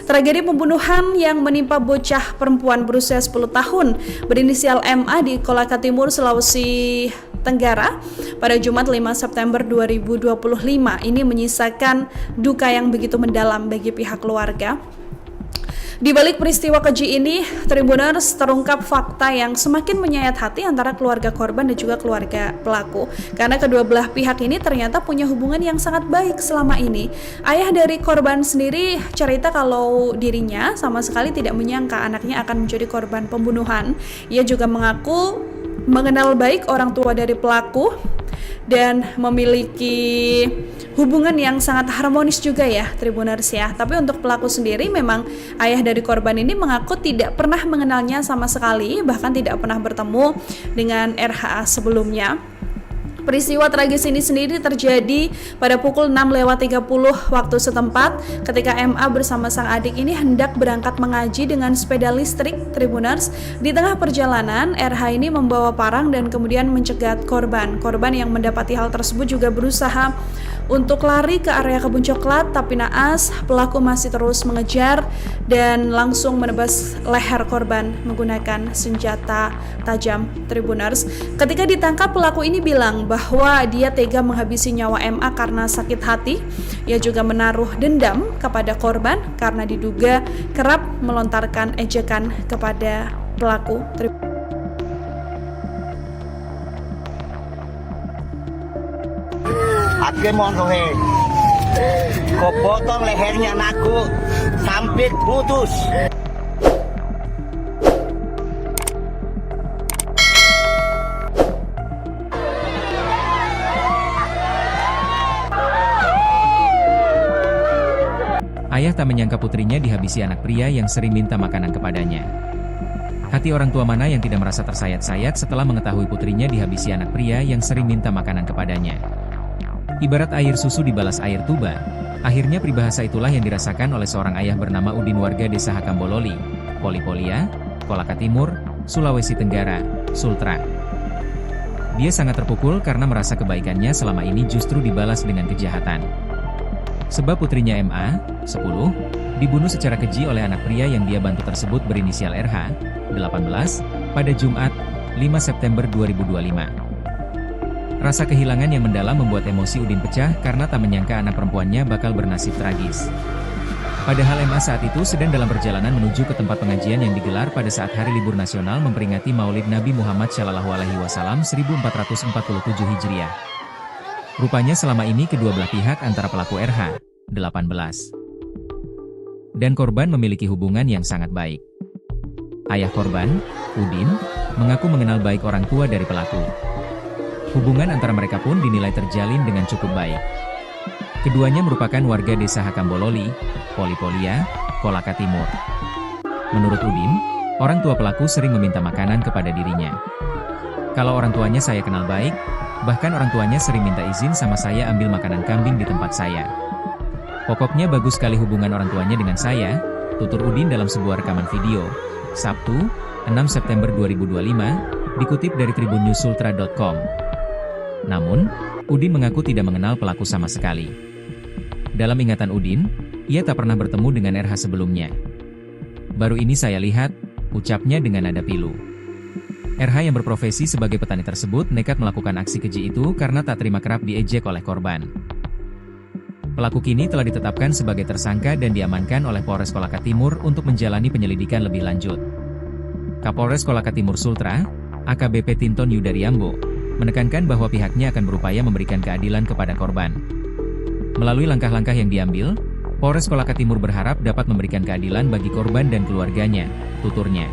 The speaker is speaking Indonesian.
Tragedi pembunuhan yang menimpa bocah perempuan berusia 10 tahun berinisial MA di Kolaka Timur, Sulawesi Tenggara pada Jumat 5 September 2025 ini menyisakan duka yang begitu mendalam bagi pihak keluarga. Di balik peristiwa keji ini, Tribuners, terungkap fakta yang semakin menyayat hati antara keluarga korban dan juga keluarga pelaku. Karena kedua belah pihak ini ternyata punya hubungan yang sangat baik selama ini. Ayah dari korban sendiri cerita kalau dirinya sama sekali tidak menyangka anaknya akan menjadi korban pembunuhan. Ia juga mengaku mengenal baik orang tua dari pelaku dan memiliki hubungan yang sangat harmonis juga ya Tribuners ya. Tapi untuk pelaku sendiri memang ayah dari korban ini mengaku tidak pernah mengenalnya sama sekali, bahkan tidak pernah bertemu dengan RHA sebelumnya. Peristiwa tragis ini sendiri terjadi pada pukul 6.30 waktu setempat ketika MA bersama sang adik ini hendak berangkat mengaji dengan sepeda listrik Tribuners. Di tengah perjalanan, RH ini membawa parang dan kemudian mencegat korban. Korban yang mendapati hal tersebut juga berusaha untuk lari ke area kebun coklat, tapi naas pelaku masih terus mengejar dan langsung menebas leher korban menggunakan senjata tajam Tribuners. Ketika ditangkap, pelaku ini bilang bahwa dia tega menghabisi nyawa MA karena sakit hati. Ia juga menaruh dendam kepada korban karena diduga kerap melontarkan ejekan kepada pelaku. Ake mongohe, kau potong lehernya anakku sampai putus. Ayah tak menyangka putrinya dihabisi anak pria yang sering minta makanan kepadanya. Hati orang tua mana yang tidak merasa tersayat-sayat setelah mengetahui putrinya dihabisi anak pria yang sering minta makanan kepadanya. Ibarat air susu dibalas air tuba, akhirnya peribahasa itulah yang dirasakan oleh seorang ayah bernama Udin warga desa Hakambololi, Polipolia, Kolaka Timur, Sulawesi Tenggara, Sultra. Dia sangat terpukul karena merasa kebaikannya selama ini justru dibalas dengan kejahatan. Sebab putrinya MA, 10, dibunuh secara keji oleh anak pria yang dia bantu tersebut berinisial RH, 18, pada Jumat, 5 September 2025. Rasa kehilangan yang mendalam membuat emosi Udin pecah karena tak menyangka anak perempuannya bakal bernasib tragis. Padahal MA saat itu sedang dalam perjalanan menuju ke tempat pengajian yang digelar pada saat hari libur nasional memperingati Maulid Nabi Muhammad SAW 1447 Hijriah. Rupanya selama ini kedua belah pihak antara pelaku RH, 18, dan korban memiliki hubungan yang sangat baik. Ayah korban, Udin, mengaku mengenal baik orang tua dari pelaku. Hubungan antara mereka pun dinilai terjalin dengan cukup baik. Keduanya merupakan warga desa Hakambololi, Polipolia, Kolaka Timur. Menurut Udin, orang tua pelaku sering meminta makanan kepada dirinya. Kalau orang tuanya saya kenal baik, bahkan orang tuanya sering minta izin sama saya ambil makanan kambing di tempat saya. Pokoknya bagus sekali hubungan orang tuanya dengan saya, tutur Udin dalam sebuah rekaman video, Sabtu, 6 September 2025, dikutip dari tribunnews.sultra.com. Namun, Udin mengaku tidak mengenal pelaku sama sekali. Dalam ingatan Udin, ia tak pernah bertemu dengan RH sebelumnya. Baru ini saya lihat, ucapnya dengan nada pilu. RH yang berprofesi sebagai petani tersebut nekat melakukan aksi keji itu karena tak terima kerap diejek oleh korban. Pelaku kini telah ditetapkan sebagai tersangka dan diamankan oleh Polres Kolaka Timur untuk menjalani penyelidikan lebih lanjut. Kapolres Kolaka Timur Sultra, AKBP Tinton Yudariambo, menekankan bahwa pihaknya akan berupaya memberikan keadilan kepada korban. Melalui langkah-langkah yang diambil, Polres Kolaka Timur berharap dapat memberikan keadilan bagi korban dan keluarganya, tuturnya.